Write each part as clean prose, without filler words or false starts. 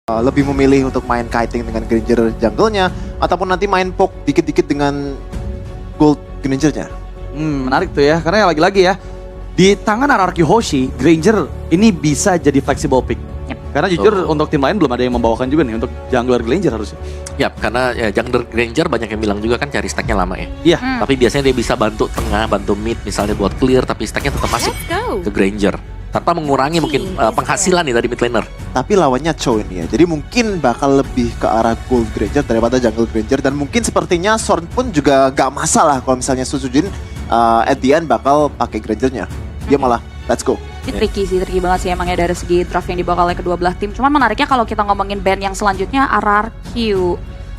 lebih memilih untuk main kiting dengan Granger jungle-nya ataupun nanti main poke dikit-dikit dengan gold Granger-nya. Menarik tuh ya, karena lagi-lagi ya di tangan RRQ Hoshi, Granger ini bisa jadi flexible pick. Karena jujur untuk tim lain belum ada yang membawakan juga nih untuk jungler Granger harusnya. Ya, karena ya, jungler Granger banyak yang bilang juga kan cari stacknya lama ya. Iya. Tapi biasanya dia bisa bantu tengah, bantu mid misalnya buat clear, tapi stacknya tetap masuk ke Granger. Tanpa mengurangi mungkin penghasilan nih dari mid laner. Tapi lawannya Chow ini ya, jadi mungkin bakal lebih ke arah gold Granger daripada jungle Granger. Dan mungkin sepertinya Sorn pun juga gak masalah kalau misalnya Sujin at the end bakal pakai Granger-nya. Dia malah, let's go. Ini tricky banget sih emangnya dari segi draft yang dibawa oleh kedua belah tim. Cuman menariknya kalau kita ngomongin band yang selanjutnya RRQ.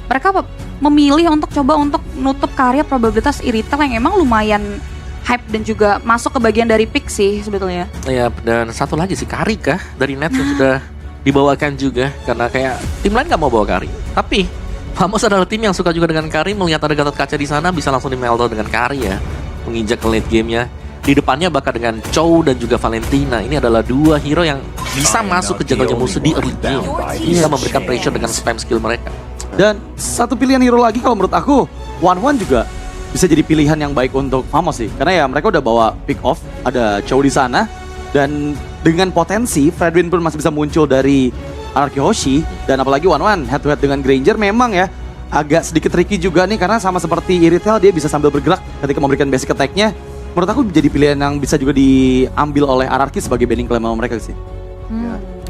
Mereka memilih untuk coba untuk nutup karya probabilitas Iritel yang emang lumayan hype dan juga masuk ke bagian dari pick sih sebetulnya. Ya, dan satu lagi sih Kari kah dari Nets yang sudah dibawakan juga. Karena kayak tim lain gak mau bawa Kari. Tapi Famos adalah tim yang suka juga dengan Kari, melihat ada Gatot Kaca di sana bisa langsung di-meltdown dengan Kari ya. Menginjak ke late game-nya. Di depannya bakal dengan Chow dan juga Valentina. Ini adalah dua hero yang bisa masuk ke jungle musuh di early game. Bisa memberikan pressure dengan spam skill mereka. Dan satu pilihan hero lagi kalau menurut aku, One juga bisa jadi pilihan yang baik untuk Famos sih. Karena ya mereka udah bawa pick off, ada Chow di sana. Dan dengan potensi, Fredwin pun masih bisa muncul dari RRQ Hoshi. Dan apalagi One head to head dengan Granger memang ya agak sedikit tricky juga nih. Karena sama seperti Iritel, dia bisa sambil bergerak ketika memberikan basic attack-nya. Menurut aku jadi pilihan yang bisa juga diambil oleh RRQ sebagai banning claim mereka sih.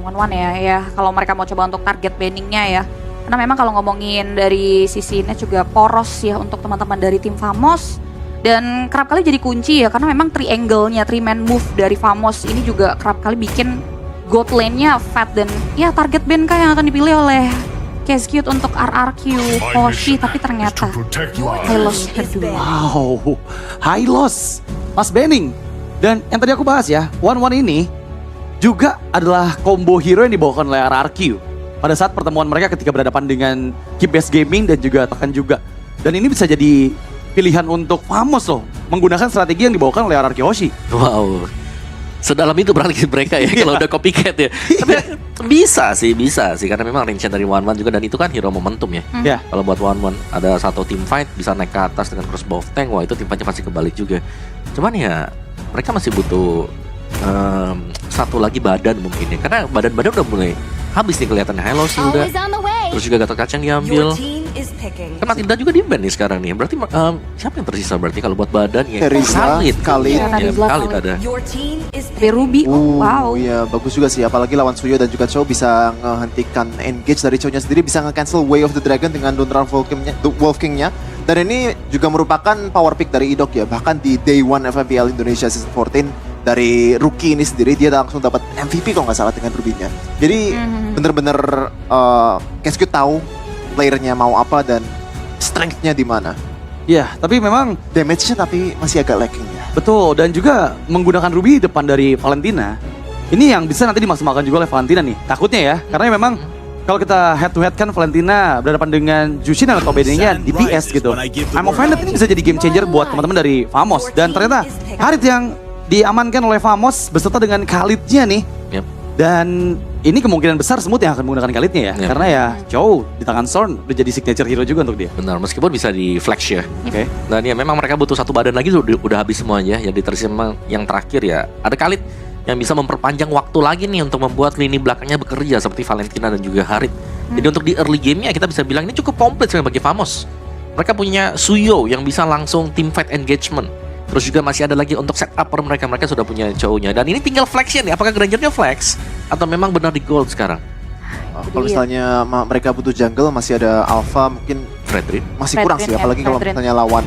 One ya kalau mereka mau coba untuk target banningnya ya. Karena memang kalau ngomongin dari sisi ini juga poros ya untuk teman-teman dari tim Famos. Dan kerap kali jadi kunci ya karena memang triangle-nya, 3-man move dari Famos ini juga kerap kali bikin gold lane-nya fat. Dan ya target ban kah yang akan dipilih oleh Cascute untuk RRQ Hoshi, tapi ternyata high loss kedua. Wow, high loss, Mas Benning. Dan yang tadi aku bahas ya, One ini juga adalah combo hero yang dibawakan oleh RRQ pada saat pertemuan mereka ketika berhadapan dengan Keep-Base Gaming dan juga Tekken juga. Dan ini bisa jadi pilihan untuk Famos loh, menggunakan strategi yang dibawakan oleh RRQ Hoshi. Wow, sedalam itu berarti mereka ya kalau udah copycat ya. Tapi bisa sih karena memang range dari One juga, dan itu kan hero momentum ya. Kalau buat One ada satu team fight bisa naik ke atas dengan crossbow tank, wah itu tim fightnya pasti kebalik juga. Cuman ya mereka masih butuh satu lagi badan mungkin ya, karena badan udah mulai habis nih kelihatannya. Hello sih udah, terus juga Gatot Kaca yang diambil. Kan Matilda juga di ban nih sekarang nih. Berarti siapa yang tersisa berarti kalau buat badan ya? Khalid ada. Ruby, wow. Iya bagus juga sih, apalagi lawan Suyo dan juga Chow bisa menghentikan engage dari Chow-nya sendiri, bisa nge-cancel Way of the Dragon dengan Donran Wolf King-nya. Dan ini juga merupakan power pick dari Idok ya, bahkan di Day 1 FMPL Indonesia Season 14 dari rookie ini sendiri dia langsung dapat MVP kalau nggak salah dengan Ruby-nya. Jadi bener-bener Cascute tahu playernya mau apa dan strength-nya di mana. Ya, tapi memang damage-nya tapi masih agak lacking ya. Betul, dan juga menggunakan Ruby depan dari Valentina. Ini yang bisa nanti dimaksimalkan juga oleh Valentina nih. Takutnya ya, karena memang kalau kita head to head kan Valentina berhadapan dengan Jushin atau BD-nya DPS gitu. I'm offended ini bisa jadi game changer buat teman-teman dari Famos. Dan ternyata Harit yang diamankan oleh Famos beserta dengan Khalid-nya nih. Dan ini kemungkinan besar Smooth yang akan menggunakan Khalid-nya ya. Karena ya Chow di tangan Sorn udah jadi signature hero juga untuk dia. Benar, meskipun bisa di flash ya. Oke. Dan ya memang mereka butuh satu badan lagi, udah habis semuanya. Yang ditersisa yang terakhir ya ada Khalid yang bisa memperpanjang waktu lagi nih untuk membuat lini belakangnya bekerja seperti Valentina dan juga Harit. Jadi untuk di early game-nya kita bisa bilang ini cukup komplit sebenarnya bagi Famos. Mereka punya Suyo yang bisa langsung team fight engagement. Terus juga masih ada lagi untuk setup mereka sudah punya Chow-nya. Dan ini tinggal flex-nya nih, apakah Granger-nya flex atau memang benar di gold sekarang? Kalau misalnya mereka butuh jungle, masih ada Alpha, mungkin Fredrin masih kurang sih, apalagi kalau misalnya lawan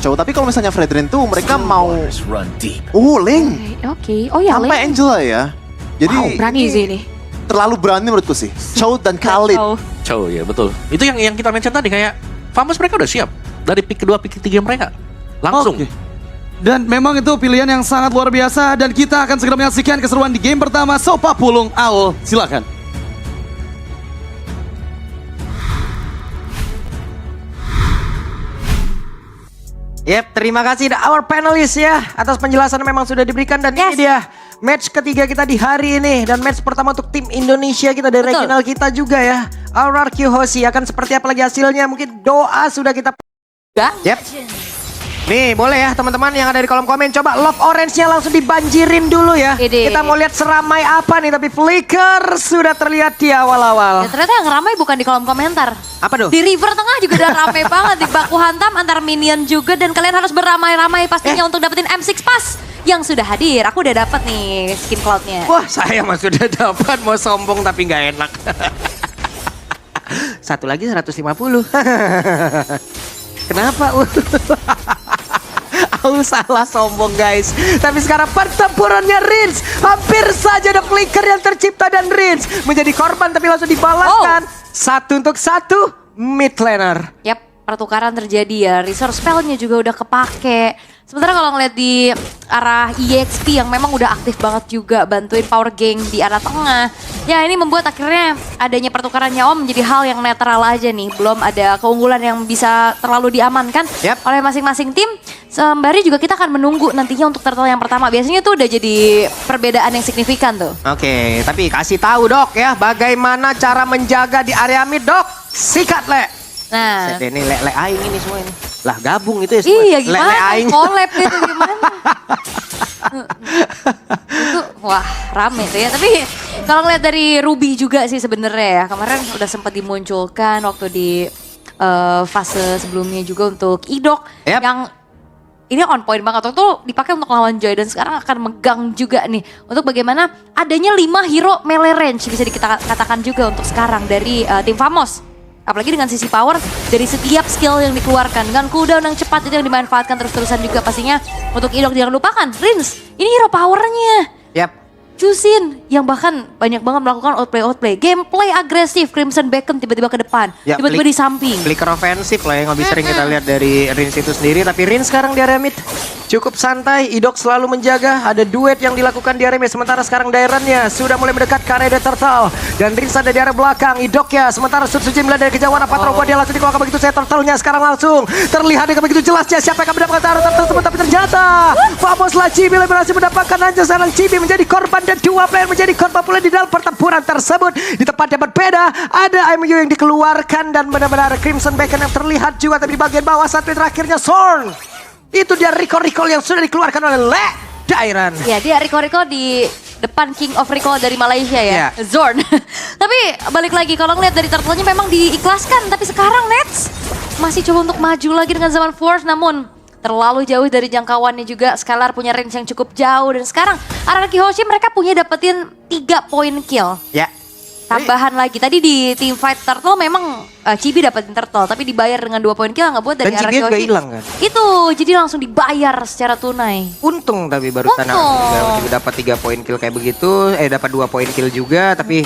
Chow. Tapi kalau misalnya Fredrin tuh mereka mau Ling Oke. Oh ya, sampai Angela ya. Jadi berani sih ini. Terlalu berani menurutku sih. Chow dan Khalid. Chow ya betul. Itu yang kita mention tadi, kayak Famos mereka udah siap dari pick kedua, pick ketiga mereka langsung. Dan memang itu pilihan yang sangat luar biasa. Dan kita akan segera menyaksikan keseruan di game pertama. Sopa Pulung Aul, silakan. Yep, terima kasih our panelists ya atas penjelasan yang memang sudah diberikan. Dan ini dia match ketiga kita di hari ini dan match pertama untuk tim Indonesia kita dari Betul. regional kita juga ya. RRQ Hoshi akan seperti apa lagi hasilnya? Mungkin doa sudah kita. Enggak? Yep. Nih boleh ya teman-teman yang ada di kolom komen, coba love orange-nya langsung dibanjirin dulu ya. Ide. Kita mau lihat seramai apa nih, tapi Flicker sudah terlihat di awal-awal. Ya, ternyata yang ramai bukan di kolom komentar. Apa tuh? Di river tengah juga udah ramai banget. Di baku hantam antar minion juga. Dan kalian harus beramai-ramai pastinya untuk dapetin M6 Pass yang sudah hadir. Aku udah dapet nih skin cloud-nya. Wah saya mah sudah dapat, mau sombong tapi nggak enak. Satu lagi 150. Kenapa? Aku salah sombong guys. Tapi sekarang pertempurannya Rins. Hampir saja ada Flicker yang tercipta dan Rins menjadi korban tapi langsung dibalaskan. Satu untuk satu mid laner. Yap, pertukaran terjadi ya. Resource spell-nya juga udah kepake. Sementara kalau ngeliat di arah EXP yang memang udah aktif banget juga bantuin power gang di arah tengah. Ya ini membuat akhirnya adanya pertukaran nyawa menjadi hal yang netral aja nih. Belum ada keunggulan yang bisa terlalu diamankan oleh masing-masing tim. Sembari juga kita akan menunggu nantinya untuk turtle yang pertama. Biasanya tuh udah jadi perbedaan yang signifikan tuh. Oke, tapi kasih tahu dok ya bagaimana cara menjaga di area mid dok. Sikat le. Nah, Set ini le aing ini semua ini. Lah gabung itu ya semua. iya Le gimana? aing. Collab itu gimana? Itu wah rame tuh ya. Tapi kalau ngeliat dari Ruby juga sih sebenarnya ya. Kemarin udah sempat dimunculkan waktu di fase sebelumnya juga untuk Idok Yap. yang ini on point banget. Waktu itu dipakai untuk lawan Joy dan sekarang akan megang juga nih untuk bagaimana adanya 5 hero melee range bisa dikatakan juga untuk sekarang dari tim Famos. Apalagi dengan sisi power dari setiap skill yang dikeluarkan. Dengan cooldown yang cepat itu yang dimanfaatkan terus-terusan juga pastinya. Untuk Idok jangan lupakan, Rins ini hero powernya. Yap. Jusin yang bahkan banyak banget melakukan outplay. Gameplay agresif, Crimson Beacon tiba-tiba ke depan, Ya, tiba-tiba di samping. Flicker ofensif lah yang lebih sering kita lihat dari Rins itu sendiri. Tapi Rins sekarang di area mid cukup santai. Idok selalu menjaga. Ada duet yang dilakukan di area mid. Sementara sekarang Dairennya sudah mulai mendekat ke area The Turtle. Dan Rins ada di area belakang. Idok ya. Sementara Suji melihat dari kejauhan apa robot dia langsung dikeluarkan begitu saya Turtle-nya sekarang langsung terlihat dengan begitu jelasnya siapa yang akan mendapatkan arah Turtle tersebut. Tapi ternyata Famoslah Chibi berhasil mendapatkan anjir. Sekarang Chibi menjadi korban dan dua player menjadi korban pula di dalam pertempuran tersebut. Di tempat yang berbeda ada MU yang dikeluarkan dan benar-benar Crimson Beacon yang terlihat juga. Tapi di bagian bawah saat terakhirnya Zorn. Itu dia recall yang sudah dikeluarkan oleh Le Dairen. Ya dia Rico di depan King of Recall dari Malaysia ya, Ya. Zorn. Tapi balik lagi kalau ngeliat dari turtle-nya memang diikhlaskan. Tapi sekarang Nets masih coba untuk maju lagi dengan Zaman Force. Namun terlalu jauh dari jangkauannya juga. Scalar punya range yang cukup jauh. Dan sekarang RRQ Hoshi mereka punya dapetin 3 poin kill. Ya. Tambahan lagi, tadi di team fight turtle memang Chibi dapetin turtle, tapi dibayar dengan 2 poin kill nggak buat dari Dan Chibi RRQ juga Hoshi. hilang kan? Itu, jadi langsung dibayar secara tunai. Untung tapi barusan Untung. dapat 3 poin kill kayak begitu, dapat 2 poin kill juga. Tapi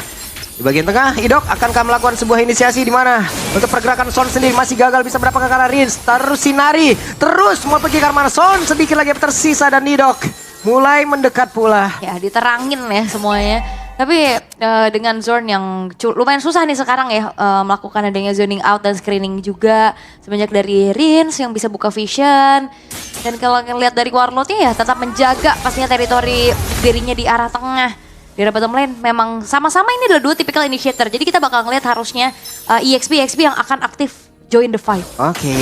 di bagian tengah, Idok akankah melakukan sebuah inisiasi di mana untuk pergerakan Son sendiri masih gagal bisa mendapatkan karena Rins. Terus Sinari terus mau pergi ke arah Son, sedikit lagi tersisa dan Idok mulai mendekat pula. Ya diterangin ya semuanya. Tapi dengan Zorn yang lumayan susah nih sekarang ya melakukan adanya zoning out dan screening juga. Semenjak dari Rins yang bisa buka vision. Dan kalau ngelihat dari Warlordnya ya tetap menjaga pastinya teritori dirinya di arah tengah. Di arah bottom lane memang sama-sama ini adalah 2 typical initiator. Jadi kita bakal ngelihat harusnya EXP yang akan aktif join the fight. Oke.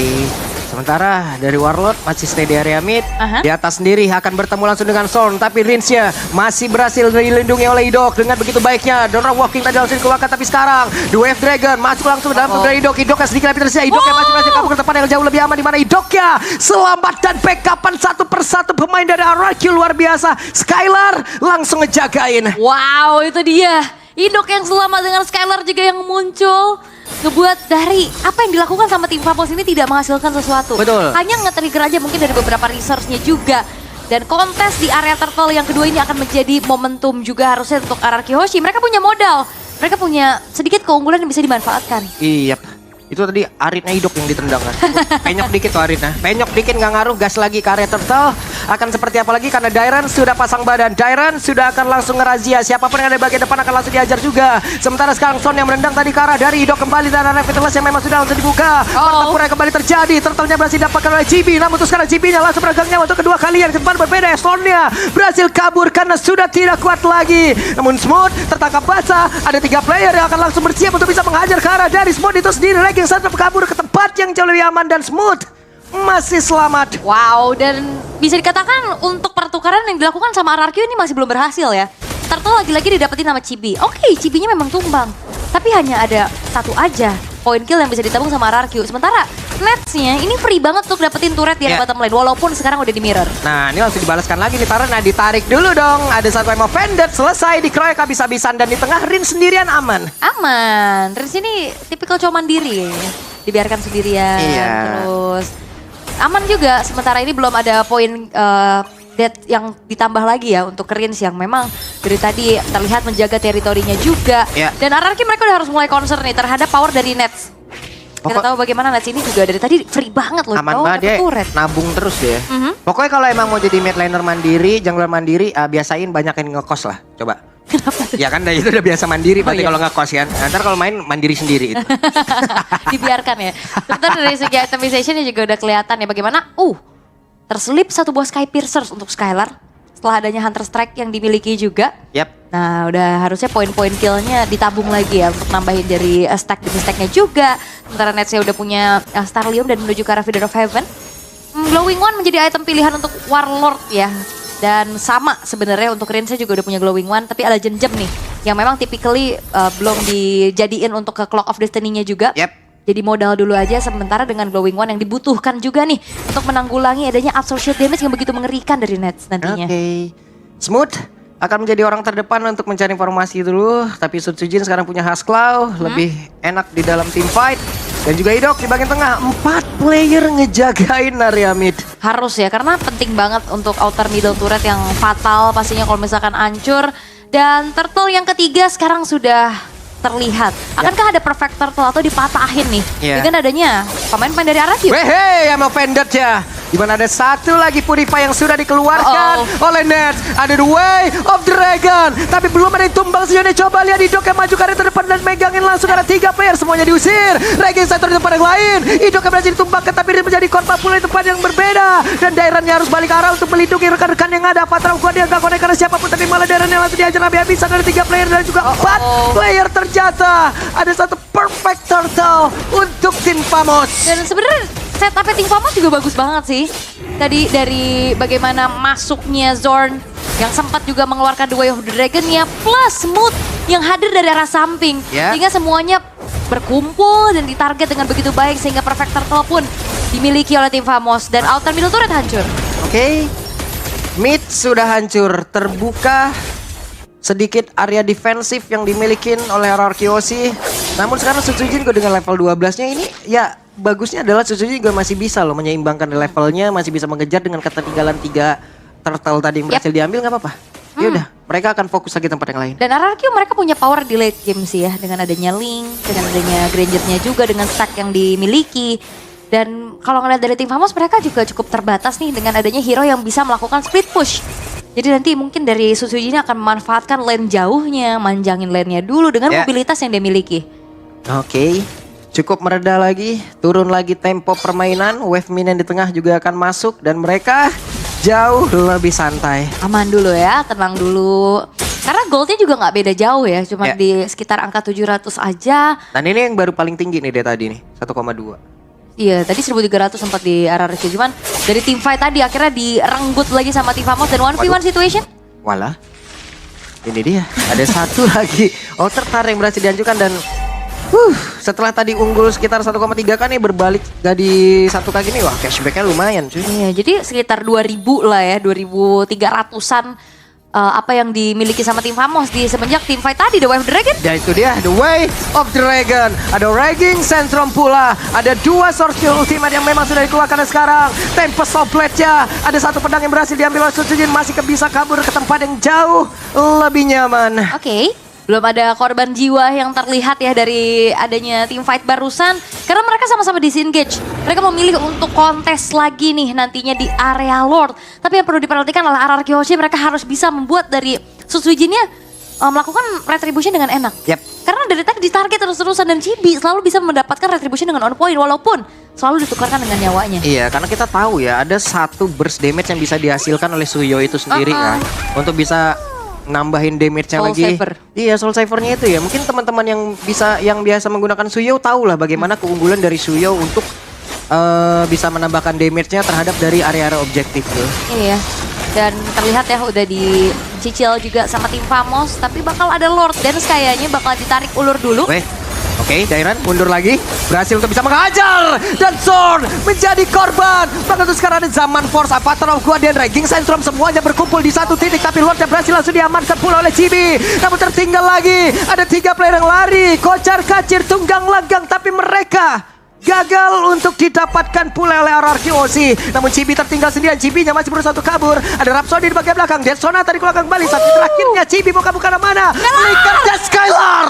Sementara dari Warlord masih stay di area mid. Aha. Di atas sendiri akan bertemu langsung dengan Zorn. Tapi Rinsnya masih berhasil dilindungi oleh Idok. Dengan begitu baiknya. Donor Walking tadi langsung dikeluarkan. Tapi sekarang The Wave Dragon masuk langsung ke dalam tubuh dari Idok. Idok yang sedikit lebih tersisa. Idok yang masih berhasil kabur ke tempat yang jauh lebih aman. Dimana Idok ya selamat dan backupan satu persatu pemain dari RRQ luar biasa. Skylar langsung ngejagain. Wow, itu dia. Idok yang selamat dengan Skylar juga yang muncul. Ngebuat dari apa yang dilakukan sama tim Famos ini tidak menghasilkan sesuatu. Betul. Hanya nge-trigger aja mungkin dari beberapa resource-nya juga. Dan kontes di area turtle yang kedua ini akan menjadi momentum juga harusnya untuk RRQ Hoshi. Mereka punya modal. Mereka punya sedikit keunggulan yang bisa dimanfaatkan. Iya. Itu tadi Aritnya Idok yang ditendang kan. Penyok dikit tuh Aritnya. Penyok dikit nggak ngaruh, gas lagi ke area turtle. akan seperti apa lagi karena Dairan sudah pasang badan. Dairan sudah akan langsung ngerazia. Siapapun yang ada di bagian depan akan langsung diajar juga. Sementara sekarang Son yang menendang tadi ke arah dari Idok kembali dan arah Vitalitas yang memang sudah langsung dibuka. Pertempuran kembali terjadi. Turtle-nya berhasil didapatkan oleh GB. Namun terus sekarang GB-nya langsung beragangnya untuk kedua kalian. Kesempatan berbeda. Son-nya berhasil kabur karena sudah tidak kuat lagi. Namun Smooth tertangkap basah. Ada 3 player yang akan langsung bersiap untuk bisa menghajar ke arah dari Smooth itu sendiri. Ranking satu kabur ke tempat yang jauh lebih aman dan Smooth masih selamat. Wow, dan bisa dikatakan untuk pertukaran yang dilakukan sama RRQ ini masih belum berhasil ya. Turtle lagi-lagi didapetin sama Chibi. Oke, Chibinya memang tumbang. Tapi hanya ada satu aja poin kill yang bisa ditabung sama RRQ. Sementara Nets-nya ini free banget untuk dapetin turret di bottom lane. Walaupun sekarang udah di mirror. Nah, ini langsung dibalaskan lagi nih Tara. Nah, ditarik dulu dong. Ada satu emo Vended selesai dikeroyok habis-habisan. Dan di tengah Rin sendirian aman. Aman. Riz ini tipikal cowok mandiri ya. Dibiarkan sendirian. Iya. Terus aman juga. Sementara ini belum ada poin dead yang ditambah lagi ya untuk Rins yang memang dari tadi terlihat menjaga teritorinya juga. Iya. Dan RRQ mereka udah harus mulai concern nih terhadap power dari Nets. Kita tahu bagaimana Nets ini juga dari tadi free banget loh. Aman banget dia, nabung terus ya. Pokoknya kalau emang mau jadi mid laner mandiri, jungler mandiri, biasain banyakin ngekos lah. Coba. Kenapa? Ya kan itu udah biasa mandiri berarti iya. kalau ngekos kan. Ntar kalau main mandiri sendiri itu. Dibiarkan ya. Sebentar dari segi itemizationnya juga udah kelihatan ya bagaimana. Terselip satu buah Sky Piercers untuk Skylar. Setelah adanya Hunter Strike yang dimiliki juga. Yap. Nah udah harusnya poin-poin killnya ditabung lagi ya untuk nambahin dari stack demi stacknya juga. Sementara Netsnya udah punya Starlium dan menuju ke arah Feeder of Heaven. Glowing One menjadi item pilihan untuk Warlord ya. Dan sama sebenarnya untuk Rinsnya juga udah punya Glowing One. Tapi ada Jem nih yang memang typically belum dijadiin untuk ke Clock of Destiny-nya juga. Yep. Jadi modal dulu aja sementara dengan Glowing One yang dibutuhkan juga nih untuk menanggulangi adanya absolute damage yang begitu mengerikan dari Nets nantinya. Oke. Smooth akan menjadi orang terdepan untuk mencari informasi dulu. Tapi Sutsujin sekarang punya Hasklaw, lebih enak di dalam team fight. Dan juga Idok di bagian tengah, 4 player ngejagain area mid. Harus ya, karena penting banget untuk outer middle turret yang fatal pastinya kalau misalkan hancur. Dan Turtle yang ketiga sekarang sudah terlihat. Akankah ada perfect turtle atau dipatahin nih? Dengan adanya pemain-pemain dari RRQ. Wehe, yang mau Vended ya. Dimana ada satu lagi Purify yang sudah dikeluarkan oleh Nets. Ada The Way of Dragon. Tapi belum ada yang tumbang sejauh. Coba lihat Idok yang maju ke arah terdepan dan megangin langsung karena 3 player. Semuanya diusir. Regen Center di tempat yang lain. Idok yang berhasil ditumbangkan tapi dia menjadi korban pula di tempat yang berbeda. Dan Dairannya harus balik arah untuk melindungi rekan-rekan yang ada. Patra gua dia gak konek karena siapapun. Tapi malah Dairannya langsung diajar habis-habisan dari 3 player. Dan juga 4 player terjatuh. Ada satu perfect turtle untuk tim Famos. Dan sebenarnya setup Team Famos juga bagus banget sih. Tadi dari bagaimana masuknya Zorn yang sempat juga mengeluarkan The Way of the Dragon-nya plus Smooth yang hadir dari arah samping. Sehingga semuanya berkumpul dan ditarget dengan begitu baik sehingga perfect turtle pun dimiliki oleh tim Famos dan outer middle turret hancur. Oke. Mid sudah hancur, terbuka sedikit area defensif yang dimiliki oleh RRQOC. Namun sekarang Sutsujin dengan level 12-nya ini ya bagusnya adalah Sutsujin juga masih bisa loh menyeimbangkan levelnya, masih bisa mengejar dengan ketertinggalan 3 turtle tadi yang berhasil diambil nggak apa-apa. Ya udah, mereka akan fokus lagi tempat yang lain. Dan RRQ mereka punya power di late game sih ya dengan adanya Link, dengan adanya Granger-nya juga dengan stack yang dimiliki. Dan kalau ngeliat dari tim Famos mereka juga cukup terbatas nih dengan adanya hero yang bisa melakukan split push. Jadi nanti mungkin dari Sutsujin akan memanfaatkan lane jauhnya, manjangin lane-nya dulu dengan mobilitas yang dia miliki. Oke, cukup mereda lagi, turun lagi tempo permainan, wave minion di tengah juga akan masuk dan mereka jauh lebih santai. Aman dulu ya, tenang dulu. Karena goldnya juga nggak beda jauh ya, cuma di sekitar angka 700 aja. Dan ini yang baru paling tinggi nih dari tadi nih, 1,2. Iya, tadi 1300 sempat di RRQ, cuman dari tim fight tadi akhirnya direnggut lagi sama tim Famos dan 1v1 situation. Walah, ini dia, ada satu lagi outer tar yang berhasil diajukan dan setelah tadi unggul sekitar 1,3 kan nih berbalik jadi 1 kali nih, wah cashbacknya lumayan cuy. Iya, jadi sekitar 2000 lah ya, 2300-an apa yang dimiliki sama tim Famos di semenjak tim fight tadi The Way of the Dragon. Ya itu dia, The Way of the Dragon. Ada Raging Centrum pula. Ada 2 source skill ultimate yang memang sudah dikeluarkan sekarang. Tempest of Blade-nya. Ada 1 pedang yang berhasil diambil oleh Sutsujin. Masih bisa kabur ke tempat yang jauh lebih nyaman. Oke. Belum ada korban jiwa yang terlihat ya dari adanya tim fight barusan. Karena mereka sama-sama disengage Mereka memilih untuk kontes lagi nih nantinya di area Lord. Tapi yang perlu diperhatikan adalah RRQ Hoshi mereka harus bisa membuat dari Sutsujinnya melakukan retribution dengan enak. Yap. Karena dari tadi ditarget terus-terusan dan Chibi selalu bisa mendapatkan retribution dengan on point walaupun selalu ditukarkan dengan nyawanya. Iya, karena kita tahu ya ada satu burst damage yang bisa dihasilkan oleh Suyo itu sendiri kan. Untuk bisa nambahin damage-nya Soul lagi. Saver. Iya, Soul Saver-nya itu ya. Mungkin teman-teman yang biasa menggunakan Suyo tahu lah bagaimana keunggulan dari Suyo untuk bisa menambahkan damage-nya terhadap dari area-area objektif tuh. Iya. Dan terlihat ya udah dicicil juga sama tim Famos. Tapi bakal ada Lord Dance kayaknya bakal ditarik ulur dulu. Oke, Dairan mundur lagi. Berhasil untuk bisa menghajar. Dan Zorn menjadi korban. Maka itu sekarang ada Zaman Force, Avatar of Guardian, Raging Sandstorm. Semuanya berkumpul di satu titik. Tapi Lordnya berhasil langsung diamankan pula oleh Chibi. Namun tertinggal lagi. Ada 3 player yang lari. Kocar kacir, tunggang langgang. Tapi mereka gagal untuk didapatkan pula oleh RRQ Hoshi. Namun Chibi tertinggal sendirian. Chibi-nya masih berusaha untuk kabur. Ada Rhapsody di bagian belakang. Dead Sonata di belakang kembali. Saat terakhirnya Chibi mau kabur ke mana? Flickernya Skylar.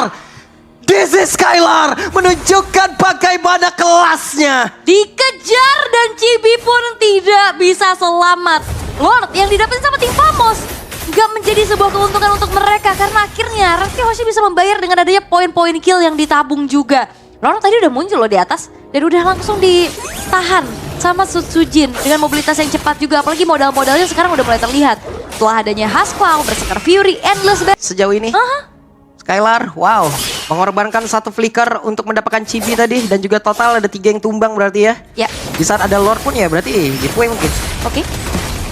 This is Skylar. Menunjukkan bagaimana kelasnya. Dikejar dan Chibi pun tidak bisa selamat. Lord yang didapetin sama tim Famos nggak menjadi sebuah keuntungan untuk mereka. Karena akhirnya RRQ Hoshi bisa membayar dengan adanya poin-poin kill yang ditabung juga. Lord tadi udah muncul loh di atas dan udah langsung ditahan sama Sutsujin dengan mobilitas yang cepat juga. Apalagi modal-modalnya sekarang udah mulai terlihat. Setelah adanya Hasclaw, Berserker Fury, Endless Battle. Sejauh ini Skylar, wow, mengorbankan satu flicker untuk mendapatkan Chibi tadi. Dan juga total ada 3 yang tumbang berarti ya. Ya, Di saat ada Lord pun ya berarti giveaway mungkin. oke.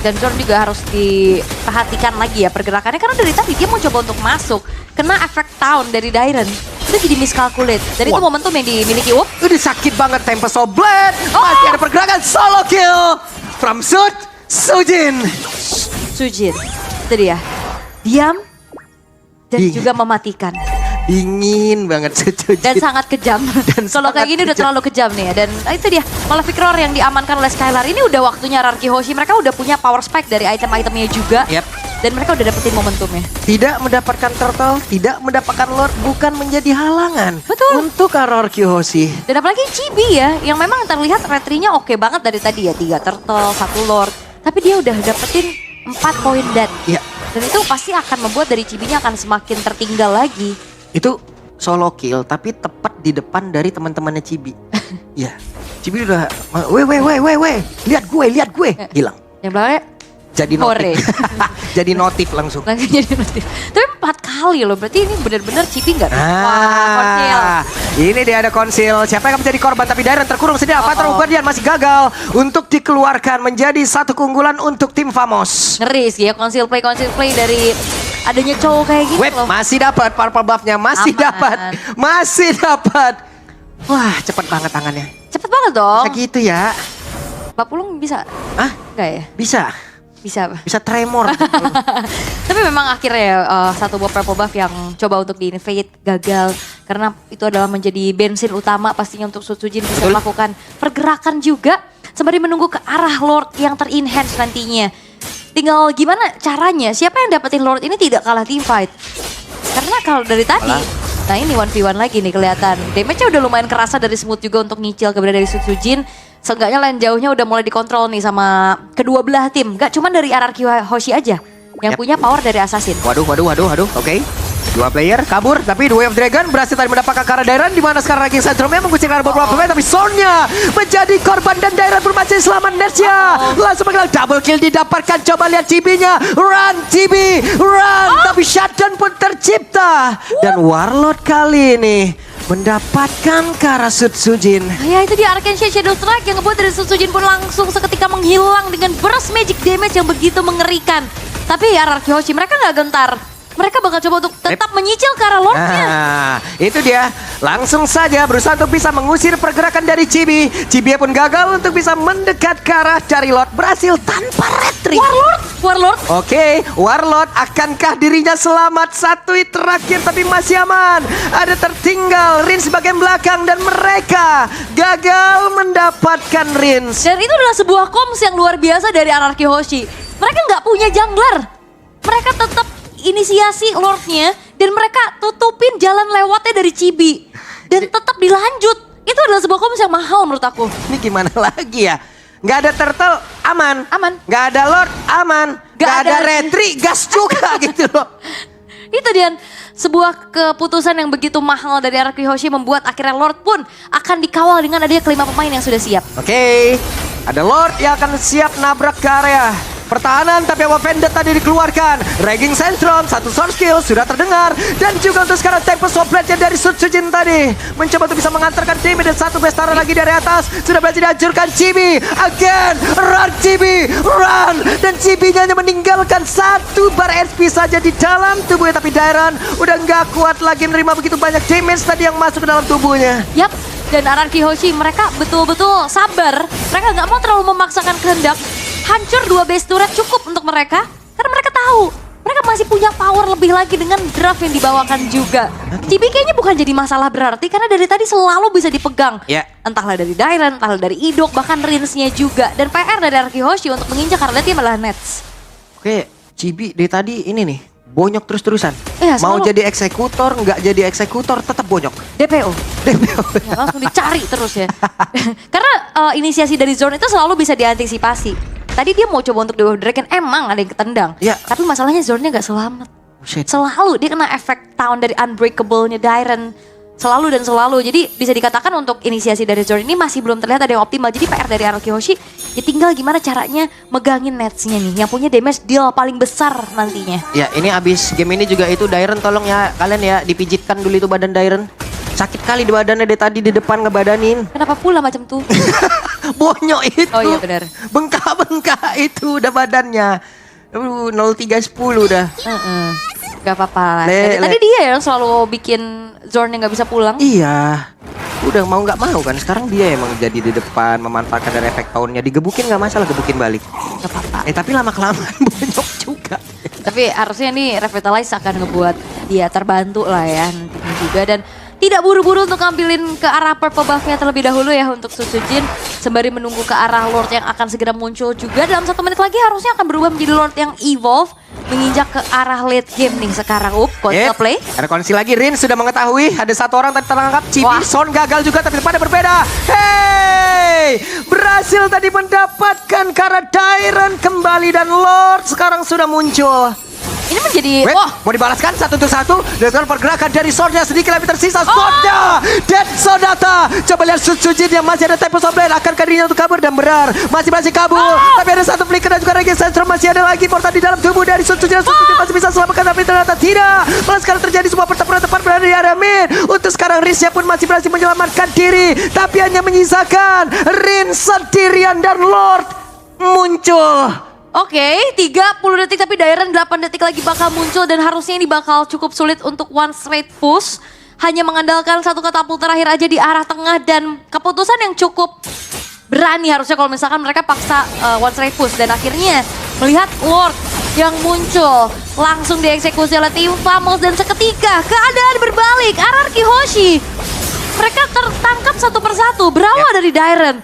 Dan Zorn juga harus diperhatikan lagi ya pergerakannya. Karena dari tadi dia mau coba untuk masuk. Kena efek Town dari Dairen. Itu jadi miscalculate. Dan itu momentum yang dimiliki Wop. Udah sakit banget Tempest of Blade. Masih ada pergerakan solo kill from Sujin. Sujin. Itu dia. Diam. Dan juga mematikan. Dingin banget Sujin. Dan sangat kejam. Dan Kalau kayak sangat gini udah kejam. terlalu kejam nih ya. Dan itu dia. Malah Victor yang diamankan oleh Skylar. Ini udah waktunya RRQ Hoshi. Mereka udah punya power spike dari item-itemnya juga. Yep. Dan mereka udah dapetin momentumnya. Tidak mendapatkan turtle, tidak mendapatkan Lord bukan menjadi halangan. Betul. Untuk RRQ Hoshi. Dan apalagi Chibi ya, yang memang terlihat retrinya oke banget dari tadi ya. 3 turtle, 1 Lord. Tapi dia udah dapetin 4 poin dead. Iya. Dan itu pasti akan membuat dari Chibinya akan semakin tertinggal lagi. Itu solo kill tapi tepat di depan dari teman-temannya Chibi. Iya. Chibi udah, weh, lihat gue, hilang. Yang belakangnya Jadi Hore. notif. Jadi notif langsung. langsung jadi notif. Tapi 4 kali loh, berarti ini benar-benar Chibi nggak? Wah, konsil. Ini dia ada konsil. Siapa yang akan menjadi korban? Tapi Dairen terkurung sendiri. Avatar of Guardian masih gagal untuk dikeluarkan menjadi satu keunggulan untuk tim Famos. Ngeri sih ya konsil play dari adanya cowok kayak gitu Wait, loh. masih dapat purple buff-nya, masih Aman. dapat. Wah, cepet banget tangannya. Cepet banget dong. Bisa gitu ya? 40 bisa? Hah? Enggak ya? Bisa. Bisa apa? Bisa tremor. Tapi memang akhirnya satu buah purple buff yang coba untuk di-invade gagal. Karena itu adalah menjadi bensin utama pastinya untuk Sutsujin bisa melakukan pergerakan juga. Sembari menunggu ke arah Lord yang ter-enhance nantinya. Tinggal gimana caranya, siapa yang dapetin Lord ini tidak kalah team fight. Karena kalau dari tadi, nah ini 1v1 lagi nih kelihatan. Damage-nya udah lumayan kerasa dari Smooth juga untuk nyicil keberadaan dari Sutsujin. Seenggaknya lane jauhnya udah mulai dikontrol nih sama kedua belah tim. Gak cuma dari RRQ Hoshi aja yang punya power dari Assassin. Waduh. Oke. 2 player kabur, tapi The Way of Dragon berhasil tadi mendapatkan ke arah Dairen, di mana sekarang lagi Centrumnya mengucilkan beberapa pemain, tapi Sonnya menjadi korban dan Dairen bermacam selamat Nersia. Langsung mengilang double kill didapatkan. Coba lihat Chibi-nya. Run Chibi, run. Tapi shutdown pun tercipta. Dan Warlord kali ini mendapatkan ke arah Sutsujin. Ya itu dia Arcane Shadow Strike yang ngebuat dari Sutsujin pun langsung seketika menghilang dengan burst magic damage yang begitu mengerikan. Tapi RRQ Hoshi mereka nggak gentar. Mereka bakal coba untuk tetap menyicil ke arah Lordnya. Nah, itu dia. Langsung saja berusaha untuk bisa mengusir pergerakan dari Chibi. Chibi pun gagal untuk bisa mendekat ke arah dari Lord. Berhasil tanpa retri. Warlord. Oke, Warlord akankah dirinya selamat? Satu hit terakhir tapi masih aman. Ada tertinggal Rins bagian belakang dan mereka gagal mendapatkan Rins. Dan itu adalah sebuah comms yang luar biasa dari RRQ Hoshi. Mereka nggak punya jungler. Mereka tetap inisiasi Lordnya dan mereka tutupin jalan lewatnya dari Chibi. Dan tetap dilanjut. Itu adalah sebuah komos yang mahal menurut aku. Ini gimana lagi ya? Nggak ada turtle, aman. Aman. Nggak ada lord, aman. Nggak ada ada- retri, gas juga gitu loh. Itu dia sebuah keputusan yang begitu mahal dari RRQ Hoshi membuat akhirnya Lord pun akan dikawal dengan adanya kelima pemain yang sudah siap. Oke, ada lord yang akan siap nabrak ke area pertahanan, tapi Awa Vendetta tadi dikeluarkan. Raging Sandstrom, satu sword skill sudah terdengar. Dan juga untuk sekarang Tempest of Blade dari Sutsujin tadi mencoba untuk bisa mengantarkan Chibi, dan satu bestara lagi dari atas sudah berhasil dihancurkan. Chibi again, run Chibi, run. Dan Chibi-nya hanya meninggalkan satu bar SP saja di dalam tubuhnya, tapi Dairon udah nggak kuat lagi menerima begitu banyak damage tadi yang masuk ke dalam tubuhnya. Yap, dan RRQ Hoshi mereka betul-betul sabar. Mereka nggak mau terlalu memaksakan kehendak. Hancur 2 base turret cukup untuk mereka. Karena mereka tahu mereka masih punya power lebih lagi dengan draft yang dibawakan juga. Chibi kayaknya bukan jadi masalah berarti karena dari tadi selalu bisa dipegang. Ya. Entahlah dari Dairon, entahlah dari Idok, bahkan Rinsnya juga. Dan PR dari RRQ Hoshi untuk menginjak Karletnya malah Nets. Oke, Chibi dari tadi ini nih bonyok terus-terusan. Iya, Mau selalu. jadi eksekutor, nggak jadi eksekutor, tetap bonyok. DPO. Ya, langsung dicari terus ya. Karena inisiasi dari zone itu selalu bisa diantisipasi. Tadi dia mau coba untuk Dewa Dragon, emang ada yang ketendang. Iya. Tapi masalahnya zone-nya gak selamat. Shit. Selalu dia kena efek tahun dari Unbreakable-nya Dairon. Selalu dan selalu. Jadi bisa dikatakan untuk inisiasi dari zone ini masih belum terlihat ada yang optimal. Jadi PR dari RRQ Hoshi, ya tinggal gimana caranya megangin nets-nya nih. Yang punya damage deal paling besar nantinya. Ya, ini abis game ini juga itu Dairon, tolong ya kalian ya dipijitkan dulu itu badan Dairon. Sakit kali di badannya dia tadi di depan ngebadanin. Kenapa pula macam tuh? Bonyok itu. Oh iya, benar. Bengkak-bengkak itu udah badannya. 0310 dah. Gak apa-apa lah. Le- Tadi dia yang selalu bikin zone yang gak bisa pulang. Iya. Udah mau nggak mau kan sekarang dia emang jadi di depan memanfaatkan dari efek tahunnya. Digebukin nggak masalah, gebukin balik. Gak apa-apa. Tapi lama-kelamaan bonyok juga. Tapi harusnya nih Revitalize akan ngebuat dia terbantu lah ya nantinya juga. Dan tidak buru-buru untuk ngambilin ke arah purple buff-nya terlebih dahulu ya untuk Sutsujin. Sembari menunggu ke arah Lord yang akan segera muncul juga. Dalam 1 menit lagi harusnya akan berubah menjadi Lord yang evolve. Menginjak ke arah late game nih sekarang. Counter play. Ada kondisi lagi, Rin sudah mengetahui ada satu orang tadi terangkap. Chibi, Wah. Son gagal juga tapi pada berbeda. Hey, berhasil tadi mendapatkan karena Dairon kembali dan Lord sekarang sudah muncul. Ini menjadi... Wait, Wah, mau dibalaskan satu untuk satu dengan pergerakan dari Swordnya sedikit lebih tersisa. Swordnya, Dead Sonata. Coba lihat Sutsujin yang masih ada Tempest of Blade. Akankah dirinya untuk kabur dan berar? Masih kabur. Tapi ada satu flicker dan juga Raging Sandstrom. Masih ada lagi portal di dalam tubuh dari Sutsujin. Sutsujin masih bisa selamatkan tapi ternyata tidak. Malah sekarang terjadi sebuah pertempuran tepat berada di area mid. Untuk sekarang Rinsnya pun masih berhasil menyelamatkan diri. Tapi hanya menyisakan Rin sendirian dan Lord muncul. Oke, 30 detik tapi Dairon 8 detik lagi bakal muncul dan harusnya ini bakal cukup sulit untuk one straight push. Hanya mengandalkan satu katapult terakhir aja di arah tengah dan keputusan yang cukup berani harusnya kalau misalkan mereka paksa one straight push. Dan akhirnya melihat Lord yang muncul langsung dieksekusi oleh tim Famos dan seketika keadaan berbalik. RRQ Hoshi mereka tertangkap satu persatu berawal dari Dairon.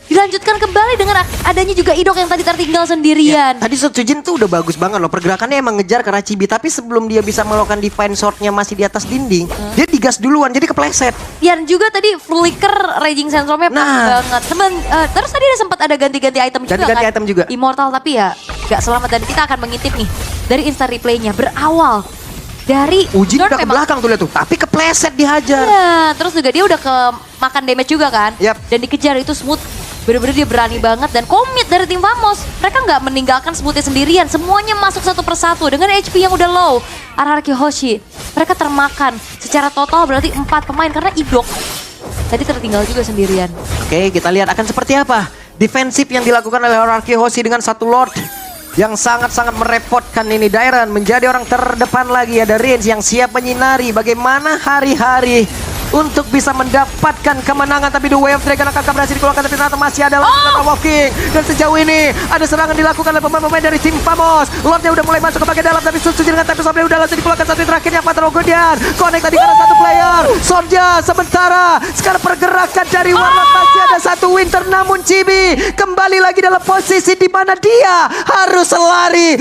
Dilanjutkan kembali dengan adanya juga Idok yang tadi tertinggal sendirian. Tadi Sutsujin tuh udah bagus banget loh. Pergerakannya emang ngejar ke arah Chibi. Tapi sebelum dia bisa melakukan divine swordnya masih di atas dinding. Dia digas duluan jadi kepleset. Dan juga tadi flicker Raging Sandstorm-nya pas Nah. banget. Terus tadi ada sempat ada ganti-ganti item juga Ganti-ganti kan. item juga. Immortal tapi ya gak selamat. Dan kita akan mengintip nih dari instant replaynya. Berawal dari Ujin Lord udah ke memang- belakang tuh lihat tuh. Tapi kepleset dihajar. Iya, terus juga dia udah ke makan damage juga kan. Yap. Dan dikejar itu Smooth. Bener-bener dia berani banget dan komit dari tim Famos. Mereka nggak meninggalkan Smoothnya sendirian. Semuanya masuk satu persatu dengan HP yang udah low. RRQ Hoshi, mereka termakan. Secara total berarti 4 pemain karena Idok tadi tertinggal juga sendirian. Oke, kita lihat akan seperti apa defensif yang dilakukan oleh RRQ Hoshi dengan satu Lord yang sangat-sangat merepotkan ini. Dairon menjadi orang terdepan lagi. Ada Rins yang siap menyinari bagaimana hari-hari untuk bisa mendapatkan kemenangan. Tapi The Way of Dragon akan berhasil dikeluarkan. Tapi ternyata masih ada lagi Wolf King. Dan sejauh ini ada serangan dilakukan oleh pemain-pemain dari tim Famos. Lordnya udah mulai masuk ke bagian dalam. Tapi Sutsujin dengan Tempest of Blade udah langsung dikeluarkan. Satu terakhirnya Patrol Guardian connect tadi karena satu player. Sonja sementara sekarang pergerakan dari Warlock masih ada satu Winter. Namun Chibi kembali lagi dalam posisi di mana dia harus lari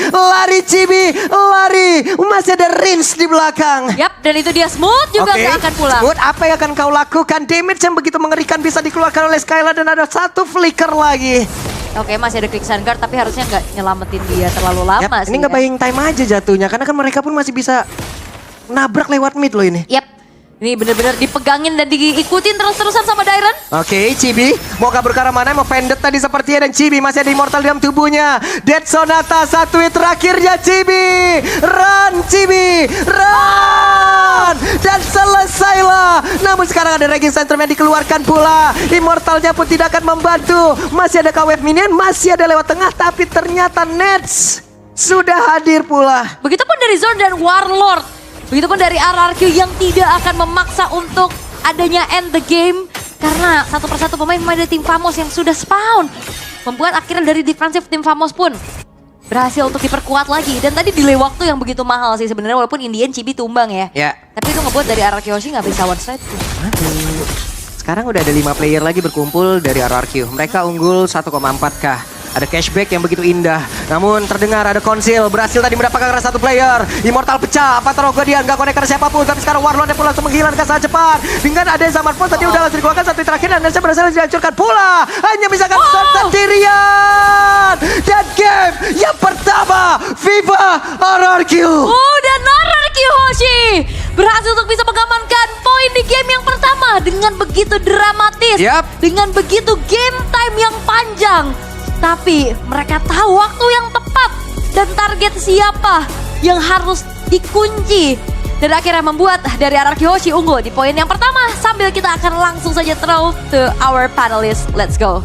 Chibi, lari. Masih ada Rins di belakang. Yap, dan itu dia Smooth juga Oke, nggak akan pulang. Smooth Apa yang akan kau lakukan? Damage yang begitu mengerikan bisa dikeluarkan oleh Skylar dan ada satu flicker lagi. Oke, masih ada quick guard tapi harusnya nggak nyelamatin dia terlalu lama Yap, sih. ini nggak ya. buying time aja jatuhnya karena kan mereka pun masih bisa nabrak lewat mid loh ini. Yap. Ini bener-bener dipegangin dan diikutin terus-terusan sama Dairon. Oke, Chibi mau kabur ke arah mana? Mau Vendetta tadi sepertinya dan Chibi masih ada immortal dalam tubuhnya. Dead Sonata satu hit terakhirnya Chibi. Run Chibi, run! Dan selesailah. Namun sekarang ada Raging Centrum yang dikeluarkan pula. Immortalnya pun tidak akan membantu. Masih ada KWF minion, masih ada lewat tengah tapi ternyata Nets sudah hadir pula. Begitupun dari Zorn dan Warlord. Begitupun dari RRQ yang tidak akan memaksa untuk adanya end the game. Karena satu persatu pemain dari tim Famos yang sudah spawn. Membuat akhirnya dari defensif tim Famos pun berhasil untuk diperkuat lagi. Dan tadi delay waktu yang begitu mahal sih sebenarnya walaupun Indian Chibi tumbang ya. Ya. Tapi itu ngebuat dari RRQ Hoshi nggak bisa one straight. Aduh. Sekarang udah ada 5 player lagi berkumpul dari RRQ. Mereka unggul 1,4k. Ada cashback yang begitu indah. Namun terdengar ada konsil. Berhasil tadi mendapatkan satu player. Immortal pecah. Pataroga dia nggak connect ke siapapun. Tapi sekarang Warlord pun langsung menghilang ke saat cepat. Dengan ada zaman pun tadi udah langsung dikeluarkan satu terakhir. Dan Nesa berhasil dihancurkan pula. Hanya bisa shot sendirian. Dan game yang pertama. Viva RRQ. Dan RRQ Hoshi berhasil untuk bisa mengamankan poin di game yang pertama. Dengan begitu dramatis. Yap. Dengan begitu game time yang panjang. Tapi mereka tahu waktu yang tepat dan target siapa yang harus dikunci. Dan akhirnya membuat dari RRQ Hoshi unggul di poin yang pertama. Sambil kita akan langsung saja throw to our panelists. Let's go.